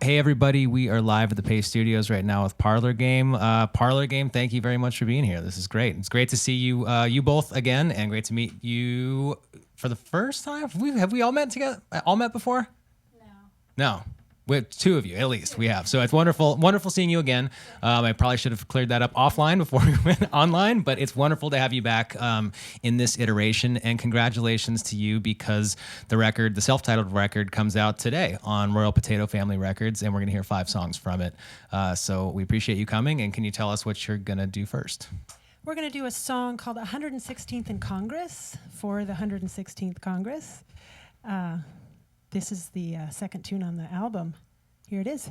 Hey, everybody. We are live at the Paste Studios right now with Parlour Game. Parlour Game, thank you very much for being here. This is great. It's great to see you you both again, and great to meet you for the first time. Have we all met together? All met before? No. With two of you, at least, we have. So it's wonderful seeing you again. I probably should have cleared that up offline before we went online, but it's wonderful to have you back in this iteration. And congratulations to you, because the self-titled record, comes out today on Royal Potato Family Records, and we're going to hear 5 songs from it. So we appreciate you coming. And can you tell us what you're going to do first? We're going to do a song called 116th in Congress, for the 116th Congress. This is the second tune on the album. Here it is.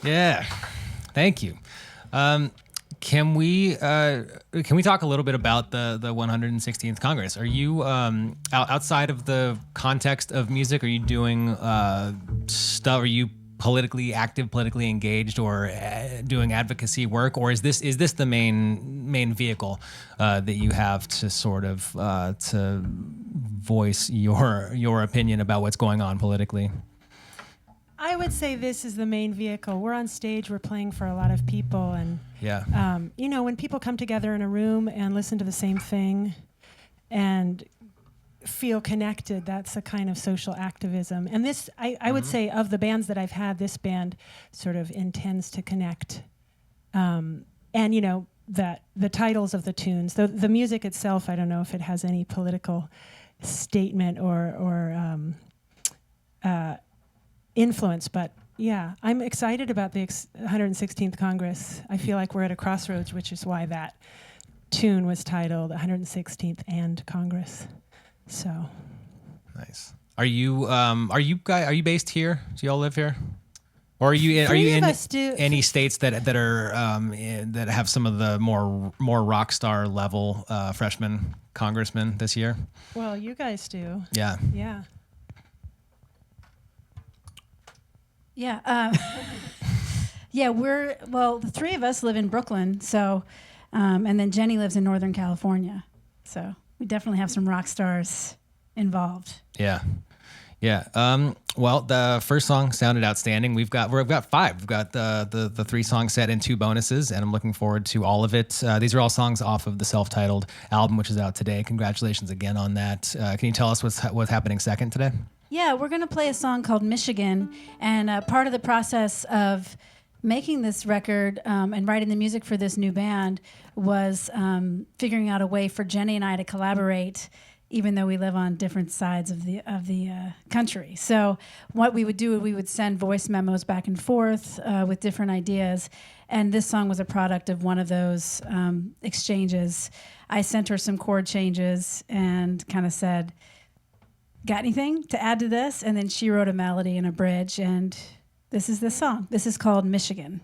Yeah. Thank you. Can we talk a little bit about the 116th Congress? Are you outside of the context of music? Are you doing stuff? Are you politically active, politically engaged, or doing advocacy work, or is this the main vehicle that you have to sort of to voice your opinion about what's going on politically? I would say this is the main vehicle. We're on stage, we're playing for a lot of people, and Yeah. when people come together in a room and listen to the same thing and feel connected, that's a kind of social activism. And this, I would say, of the bands that I've had, this band sort of intends to connect. And that the titles of the tunes, the music itself, I don't know if it has any political statement or influence, but yeah, I'm excited about the 116th Congress. I feel like we're at a crossroads, which is why that tune was titled 116th and Congress. So Nice. Are you based here? Do y'all live here? Or are you Three in of us do. any states that are that have some of the more rock star level freshman congressmen this year? Well, you guys do. Yeah. Yeah. Yeah. Yeah, the three of us live in Brooklyn, so, and then Jenny lives in Northern California. So we definitely have some rock stars involved. Yeah. Yeah. Well, the first song sounded outstanding. We've got 5. We've got the 3-song set and 2 bonuses, and I'm looking forward to all of it. These are all songs off of the self-titled album, which is out today. Congratulations again on that. Can you tell us what's happening second today? Yeah, we're going to play a song called Michigan, and part of the process of making this record and writing the music for this new band was figuring out a way for Jenny and I to collaborate, even though we live on different sides of the country. So what we would do, we would send voice memos back and forth with different ideas, and this song was a product of one of those exchanges. I sent her some chord changes and kind of said, got anything to add to this? And then she wrote a melody and a bridge, and this is the song. This is called Michigan.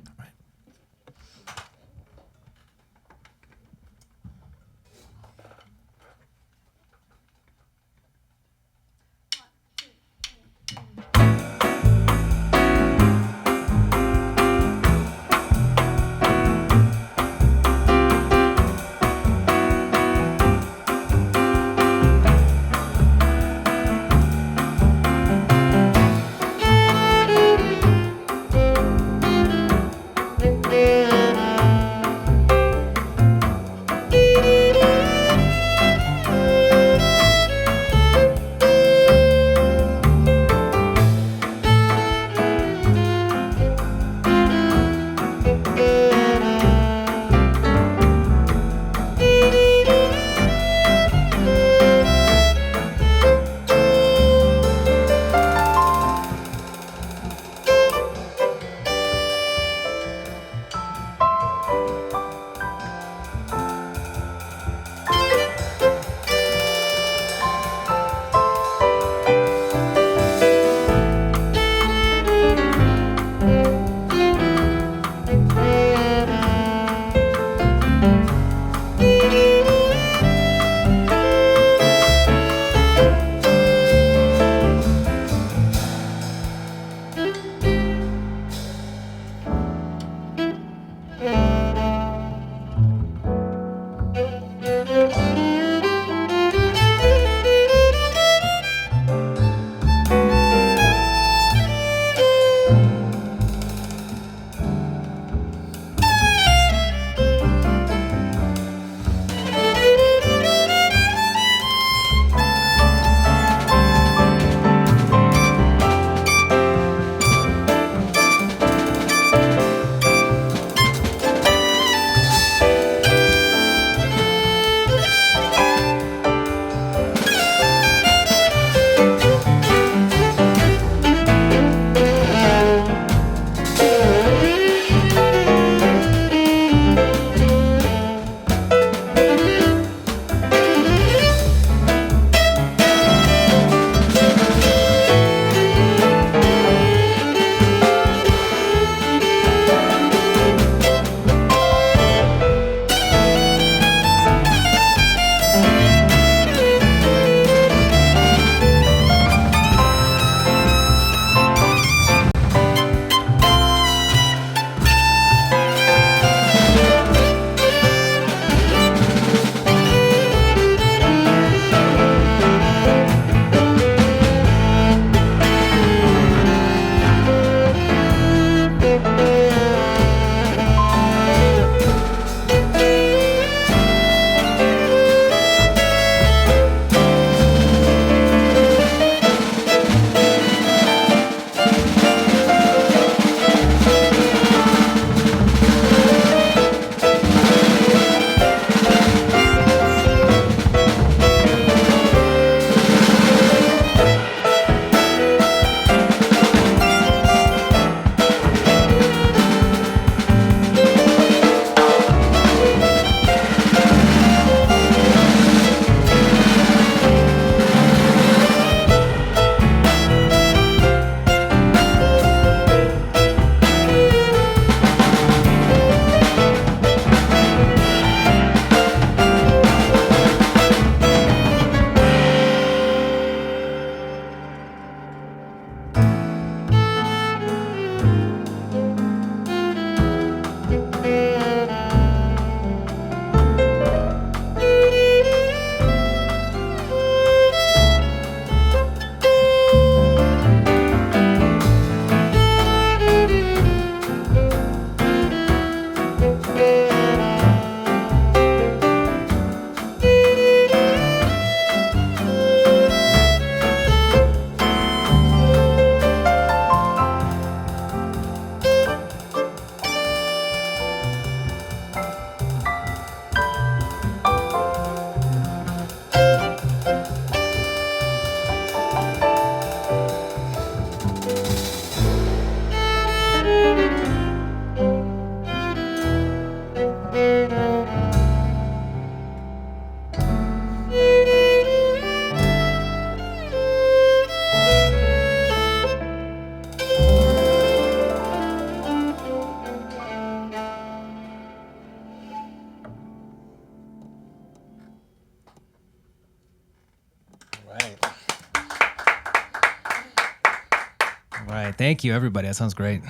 right. Thank you, everybody. That sounds great.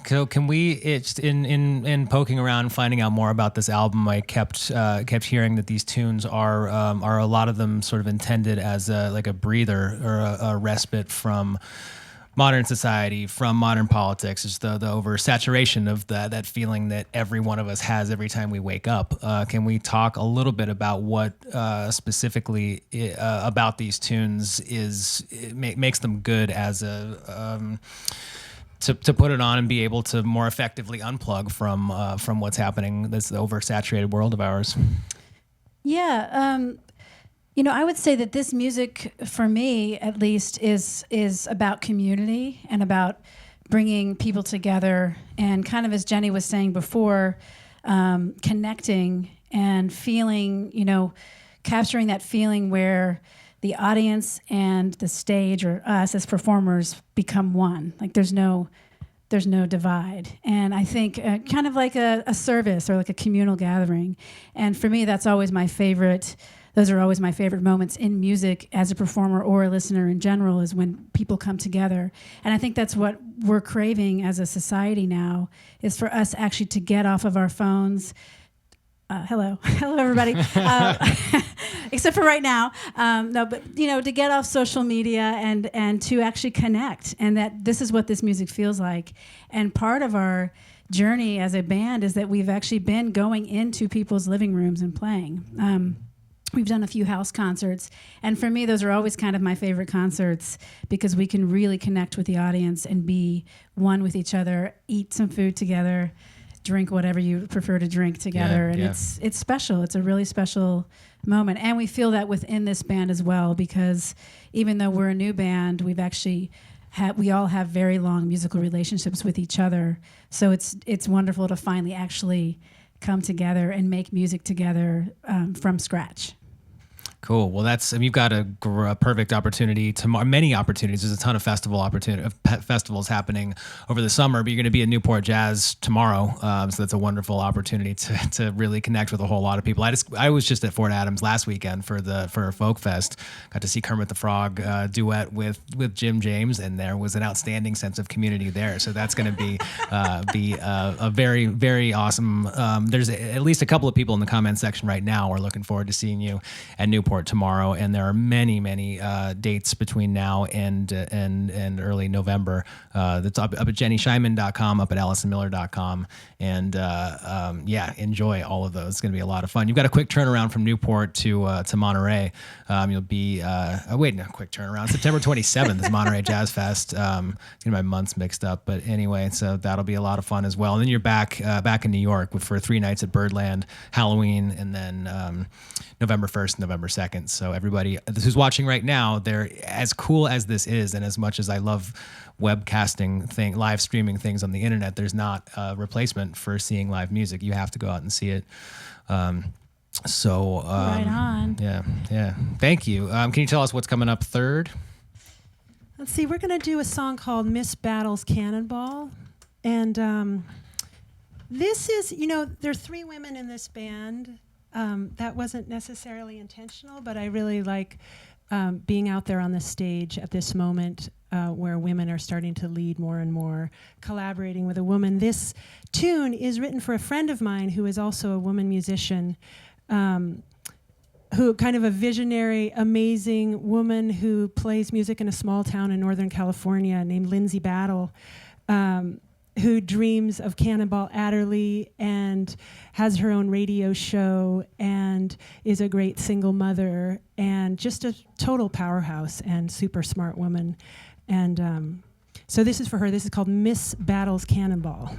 So can we? It's in poking around, finding out more about this album. I kept hearing that these tunes are a lot of them sort of intended as like a breather or a respite from modern society, from modern politics. It's the oversaturation of that feeling that every one of us has every time we wake up. Can we talk a little bit about what specifically about these tunes makes them good as a to put it on and be able to more effectively unplug from what's happening, this oversaturated world of ours? Yeah, I would say that this music, for me at least, is about community and about bringing people together, and kind of, as Jenny was saying before, connecting and feeling, capturing that feeling where the audience and the stage, or us as performers, become one. Like there's no divide. And I think kind of like a service or like a communal gathering. And for me, that's always my favorite. Those are always my favorite moments in music as a performer or a listener in general, is when people come together. And I think that's what we're craving as a society now, is for us actually to get off of our phones. Hello, everybody. Except for right now. No, but to get off social media and to actually connect, and that this is what this music feels like. And part of our journey as a band is that we've actually been going into people's living rooms and playing. We've done a few house concerts, and for me, those are always kind of my favorite concerts, because we can really connect with the audience and be one with each other, eat some food together, drink whatever you prefer to drink together. And it's special. It's a really special moment. And we feel that within this band as well, because even though we're a new band, we've actually we all have very long musical relationships with each other. So it's wonderful to finally actually come together and make music together from scratch. Cool. Well, you've got a perfect opportunity tomorrow. Many opportunities. There's a ton of festivals happening over the summer, but you're going to be at Newport Jazz tomorrow, so that's a wonderful opportunity to really connect with a whole lot of people. I was just at Fort Adams last weekend for Folk Fest. Got to see Kermit the Frog duet with Jim James, and there was an outstanding sense of community there. So that's going to be a very, very awesome. There's at least a couple of people in the comment section right now. We're looking forward to seeing you at Newport tomorrow, and there are many dates between now and early November. That's up at JennyShyman.com, up at AllisonMiller.com, and enjoy all of those. It's going to be a lot of fun. You've got a quick turnaround from Newport to Monterey. You'll be quick turnaround. September 27th is Monterey Jazz Fest. Getting my months mixed up, but anyway, so that'll be a lot of fun as well. And then you're back in New York for 3 nights at Birdland, Halloween, and then November 1st, November 2nd. So everybody who's watching right now, they're as cool as this is, and as much as I love webcasting live streaming things on the internet, there's not a replacement for seeing live music. You have to go out and see it. Right on. Yeah. Thank you. Can you tell us what's coming up third? Let's see. We're going to do a song called Miss Battle's Cannonball. And this is, there are 3 women in this band. That wasn't necessarily intentional, but I really like being out there on the stage at this moment where women are starting to lead more and more, collaborating with a woman. This tune is written for a friend of mine who is also a woman musician, who kind of a visionary, amazing woman who plays music in a small town in Northern California named Lindsay Battle, who dreams of Cannonball Adderley and has her own radio show and is a great single mother and just a total powerhouse and super smart woman. And so this is for her. This is called Miss Battle's Cannonball.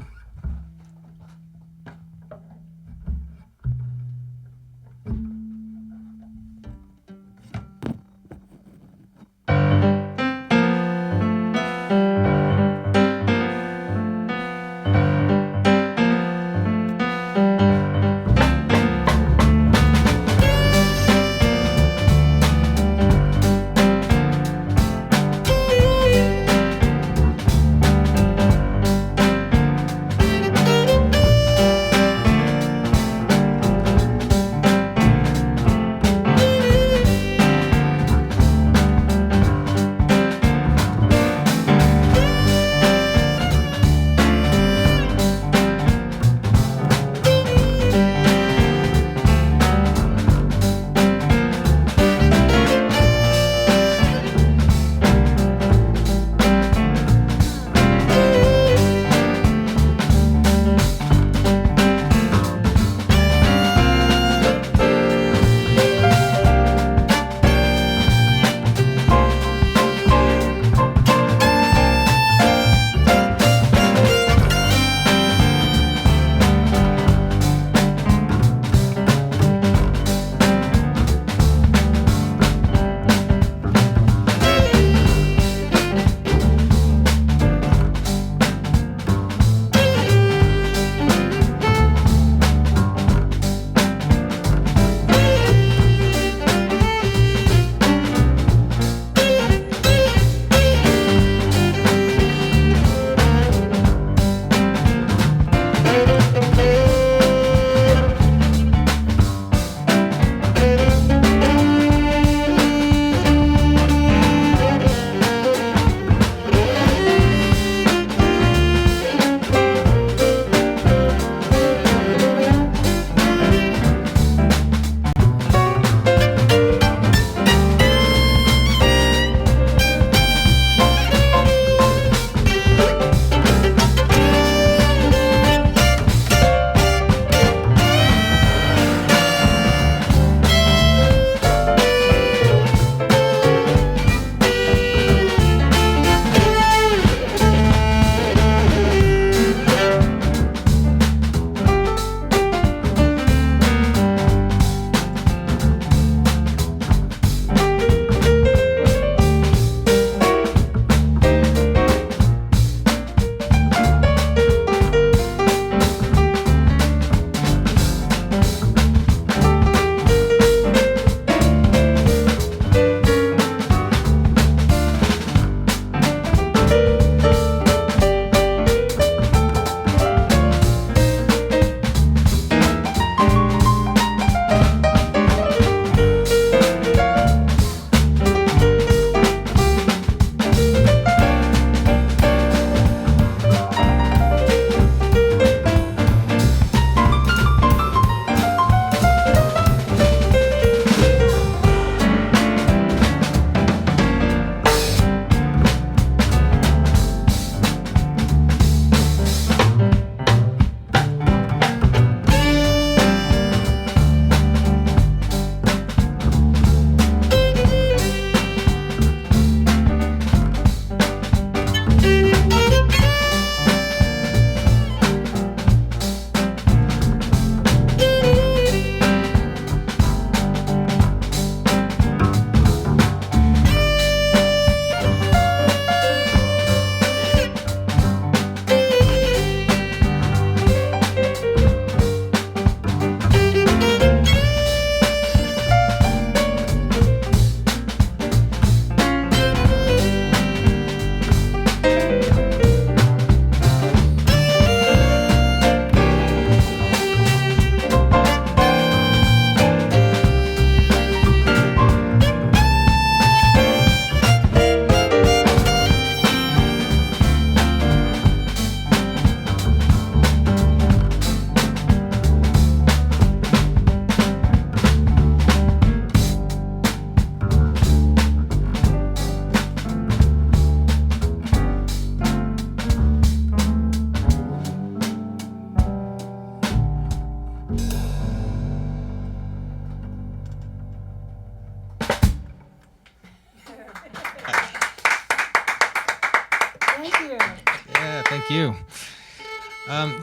Thank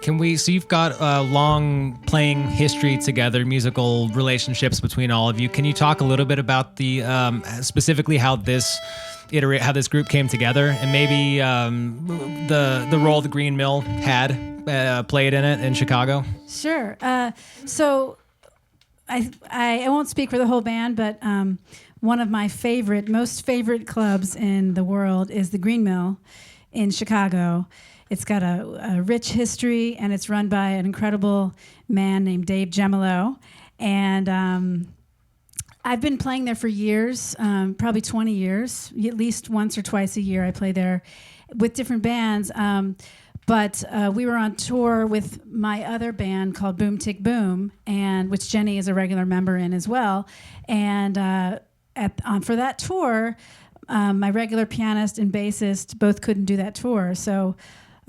you. So you've got a long playing history together, musical relationships between all of you. Can you talk a little bit about the specifically how this group came together, and maybe the role the Green Mill had played in it in Chicago? Sure. So I won't speak for the whole band, but one of my most favorite clubs in the world is the Green Mill in Chicago. It's got a rich history, and it's run by an incredible man named Dave Gemolo. And I've been playing there for years, probably 20 years. At least once or twice a year I play there with different bands. But we were on tour with my other band called Boom Tick Boom, which Jenny is a regular member in as well. And for that tour, my regular pianist and bassist both couldn't do that tour. So,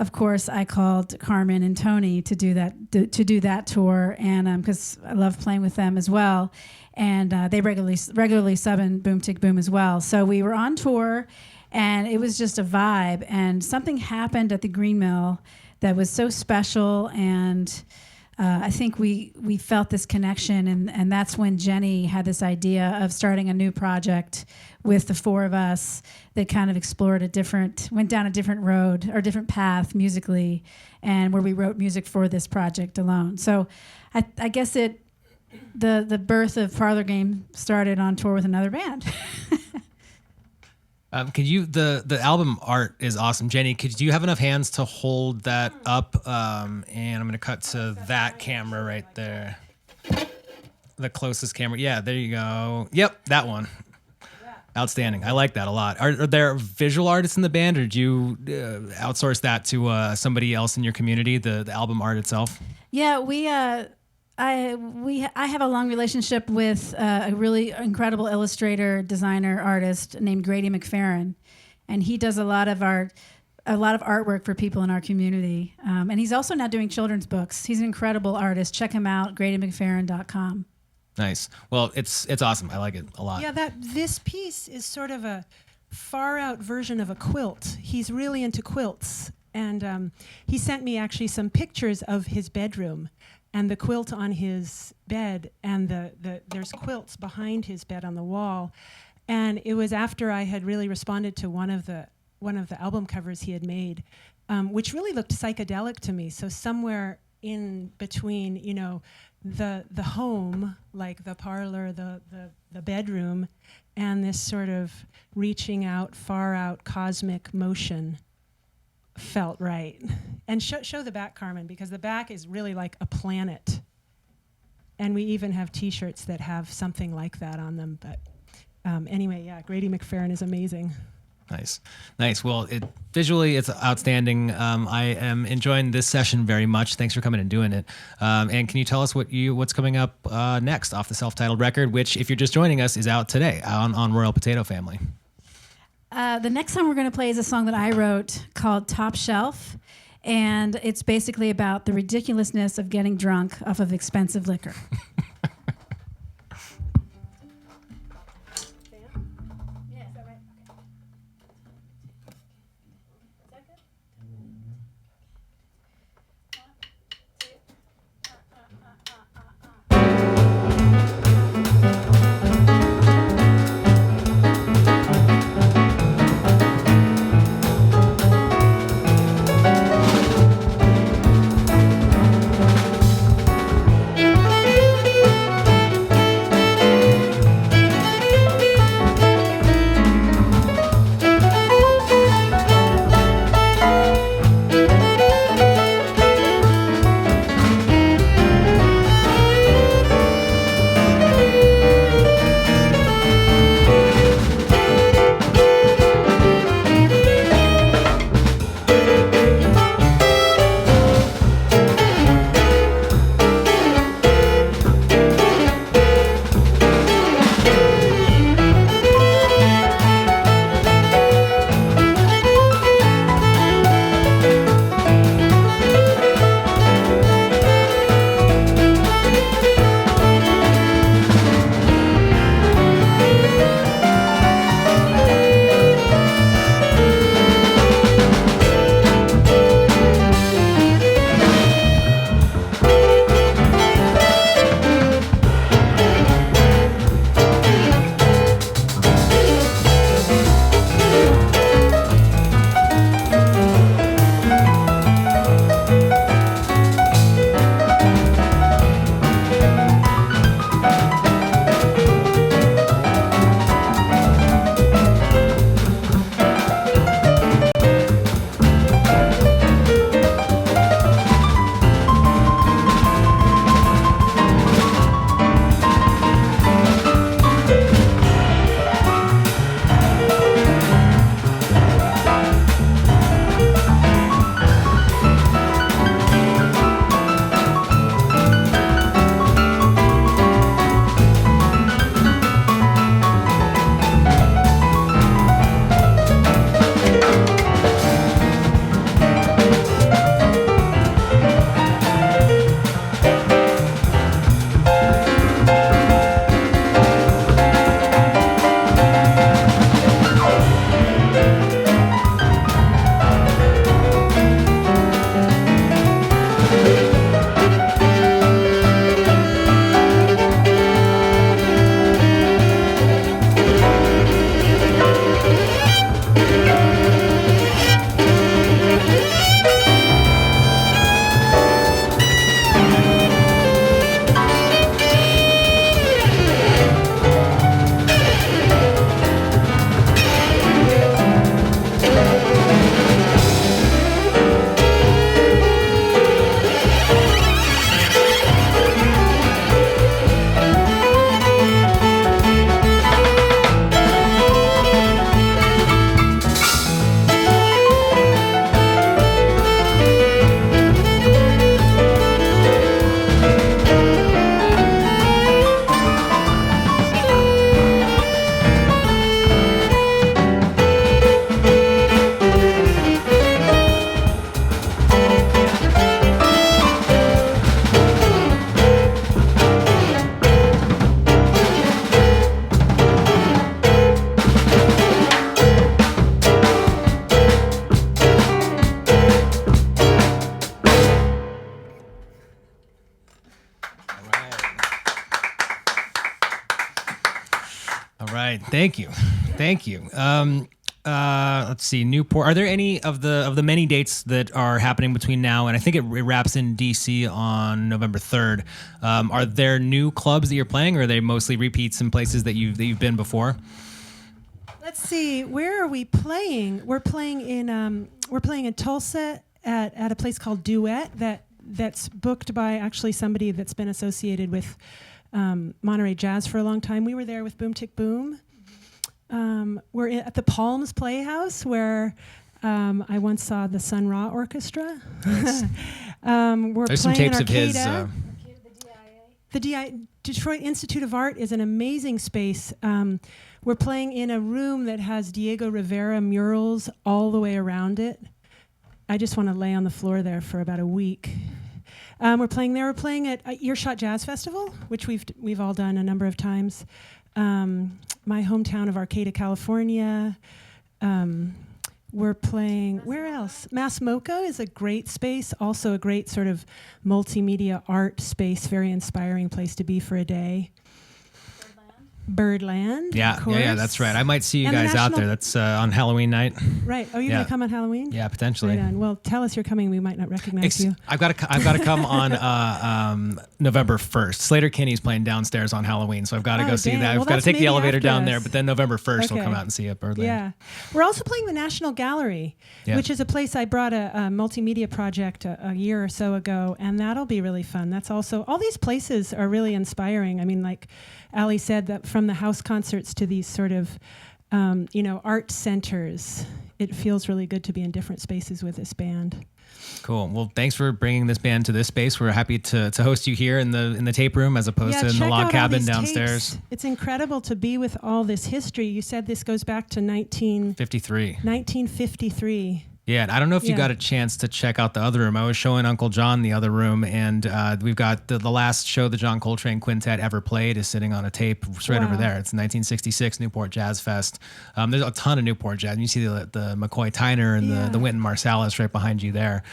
of course, I called Carmen and Tony to do that tour, and because I love playing with them as well. And they regularly sub in Boom Tick Boom as well. So we were on tour, and it was just a vibe. And something happened at the Green Mill that was so special, and I think we felt this connection, and that's when Jenny had this idea of starting a new project with the four of us that kind of went down a different road or different path musically, and where we wrote music for this project alone. So I guess the birth of Parlour Game started on tour with another band. The album art is awesome. Jenny, do you have enough hands to hold that up? And I'm going to cut to that camera right there. The closest camera. Yeah, there you go. Yep, that one. Outstanding. I like that a lot. Are there visual artists in the band, or do you outsource that to somebody else in your community, the album art itself? Yeah, I have a long relationship with a really incredible illustrator, designer, artist named Grady McFerrin, and he does a lot of artwork for people in our community. And he's also now doing children's books. He's an incredible artist. Check him out, GradyMcFerrin.com. Nice. Well, it's awesome. I like it a lot. Yeah, this piece is sort of a far out version of a quilt. He's really into quilts, and he sent me actually some pictures of his bedroom and the quilt on his bed, and there's quilts behind his bed on the wall. And it was after I had really responded to one of the album covers he had made, which really looked psychedelic to me. So somewhere in between, the home, like the parlor, the bedroom, and this sort of reaching out, far out cosmic motion felt right. And show the back, Carmen, because the back is really like a planet. And we even have T-shirts that have something like that on them. But anyway, yeah, Grady McFerrin is amazing. Nice. Well, visually, it's outstanding. I am enjoying this session very much. Thanks for coming and doing it. And can you tell us what's coming up next off the self-titled record, which, if you're just joining us, is out today on Royal Potato Family? The next song we're going to play is a song that I wrote called Top Shelf, and it's basically about the ridiculousness of getting drunk off of expensive liquor. All right. Thank you. Thank you. Let's see, Newport. Are there any of the many dates that are happening between now and I think it wraps in DC on November 3rd? Are there new clubs that you're playing, or are they mostly repeats in places that you've been before? Let's see. Where are we playing? We're playing in Tulsa at a place called Duet that's booked by actually somebody that's been associated with Monterey Jazz for a long time. We were there with Boom Tick Boom. We're at the Palms Playhouse, where I once saw the Sun Ra Orchestra. Nice. We're There's some playing tapes in of his. Arcata. The Detroit Institute of Art is an amazing space. We're playing in a room that has Diego Rivera murals all the way around it. I just want to lay on the floor there for about a week. We're playing there. We're playing at Earshot Jazz Festival, which we've all done a number of times. My hometown of Arcata, California. We're playing, where else? Mass Mocha is a great space, also a great sort of multimedia art space, very inspiring place to be for a day. Birdland. Yeah, that's right. I might see you And the guys out there. National- That's on Halloween night. Right. Oh, you're Yeah. going to come on Halloween? Yeah, potentially. Right on. Well, tell us you're coming. We might not recognize you. I've got to come on November 1st. Slater Kinney's playing downstairs on Halloween, so I've got to go see dang. that. Well, I've got to that's take the maybe elevator after down us. there, but then November 1st we'll Okay. come out and see it. Birdland. Yeah. We're also playing the National Gallery, Yeah. which is a place I brought a multimedia project a year or so ago, and that'll be really fun. That's also, all these places are really inspiring. I mean, like Ali said, that from the house concerts to these sort of, art centers, it feels really good to be in different spaces with this band. Cool. Well, thanks for bringing this band to this space. We're happy to host you here in the tape room as opposed to in the check log out all cabin these downstairs. tapes. It's incredible to be with all this history. You said this goes back to 53. 1953. Yeah, and I don't know if you Yeah. got a chance to check out the other room. I was showing Uncle John the other room, and we've got the last show the John Coltrane Quintet ever played is sitting on a tape right over Wow. there. It's 1966 Newport Jazz Fest. There's a ton of Newport jazz. You see the McCoy Tyner and Yeah. the Wynton Marsalis right behind you there.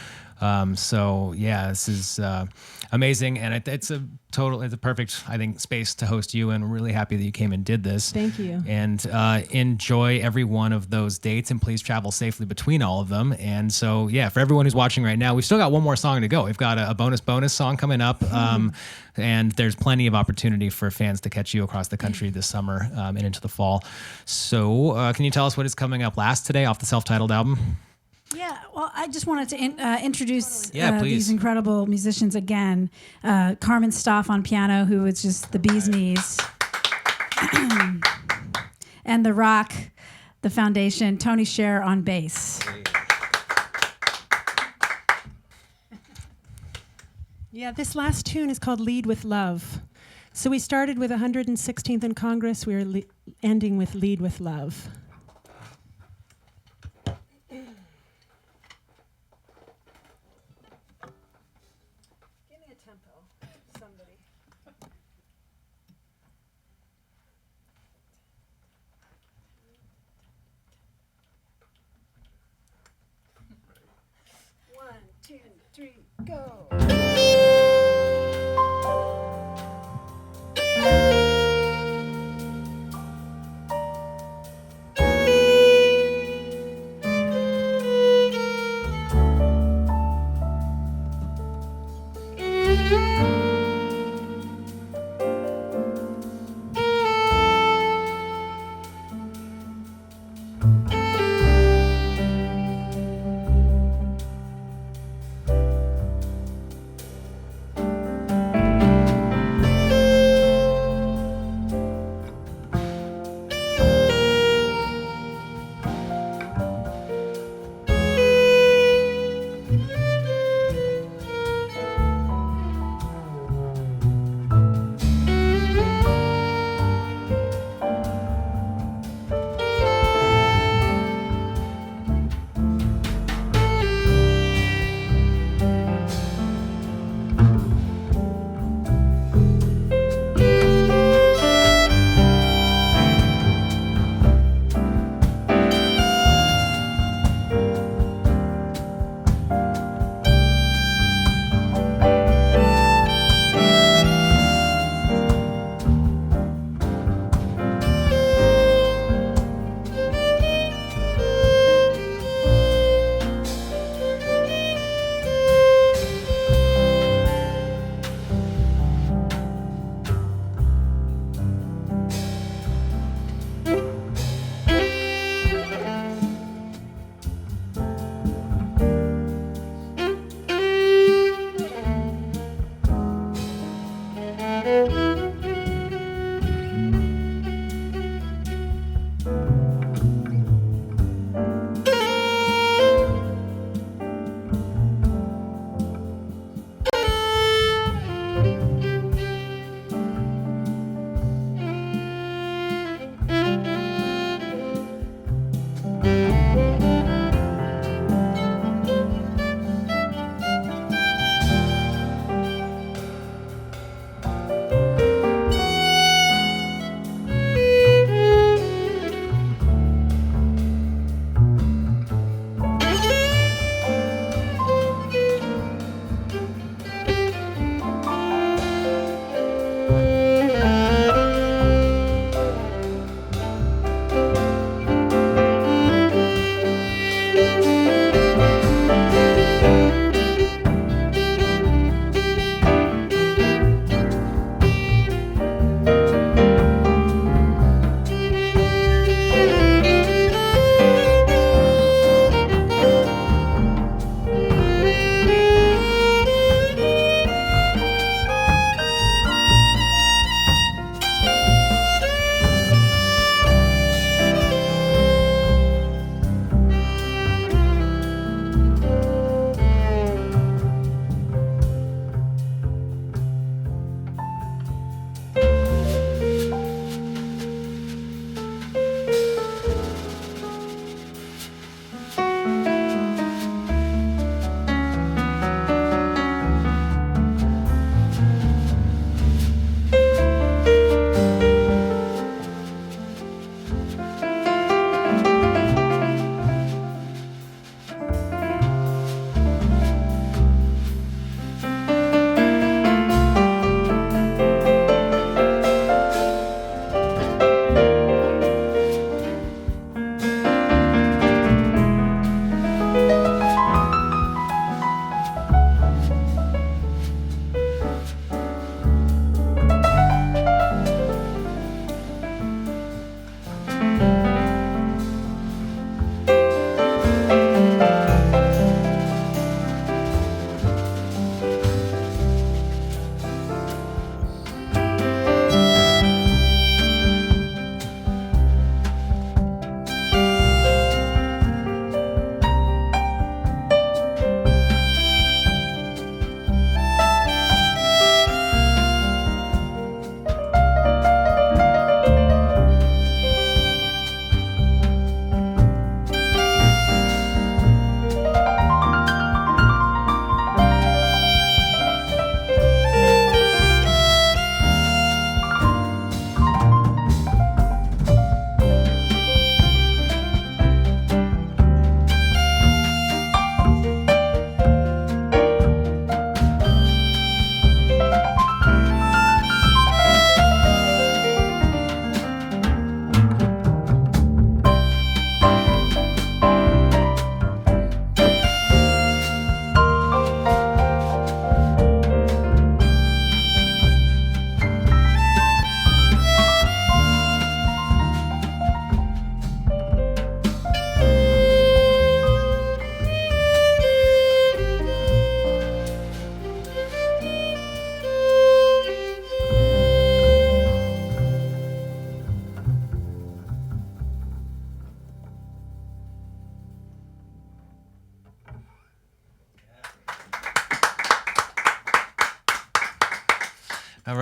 So yeah, this is amazing, and it's a perfect, I think, space to host you. And we're really happy that you came and did this. Thank you. And enjoy every one of those dates, and please travel safely between all of them. And so, yeah, for everyone who's watching right now, we've still got one more song to go. We've got a bonus song coming up, and there's plenty of opportunity for fans to catch you across the country this summer and into the fall. So, can you tell us what is coming up last today off the self-titled album? Yeah, well, I just wanted to introduce Yeah, please. these incredible musicians again. Carmen Stoff on piano, who was just the bee's knees. And The Rock, the foundation, Tony Scher on bass. Yeah, this last tune is called Lead with Love. So we started with 116th in Congress. We're ending with Lead with Love. Give me a tempo, somebody. One, two, three, go.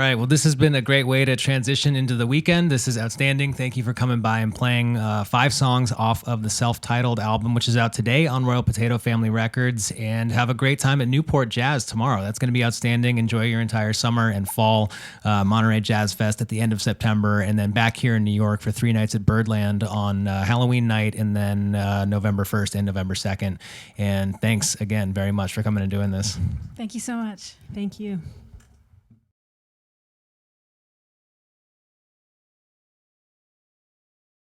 right. Well, this has been a great way to transition into the weekend. This is outstanding. Thank you for coming by and playing 5 songs off of the self-titled album, which is out today on Royal Potato Family Records. And have a great time at Newport Jazz tomorrow. That's going to be outstanding. Enjoy your entire summer and fall. Monterey Jazz Fest at the end of September, and then back here in New York for 3 nights at Birdland on Halloween night, and then November 1st and November 2nd. And thanks again very much for coming and doing this. Thank you so much. Thank you.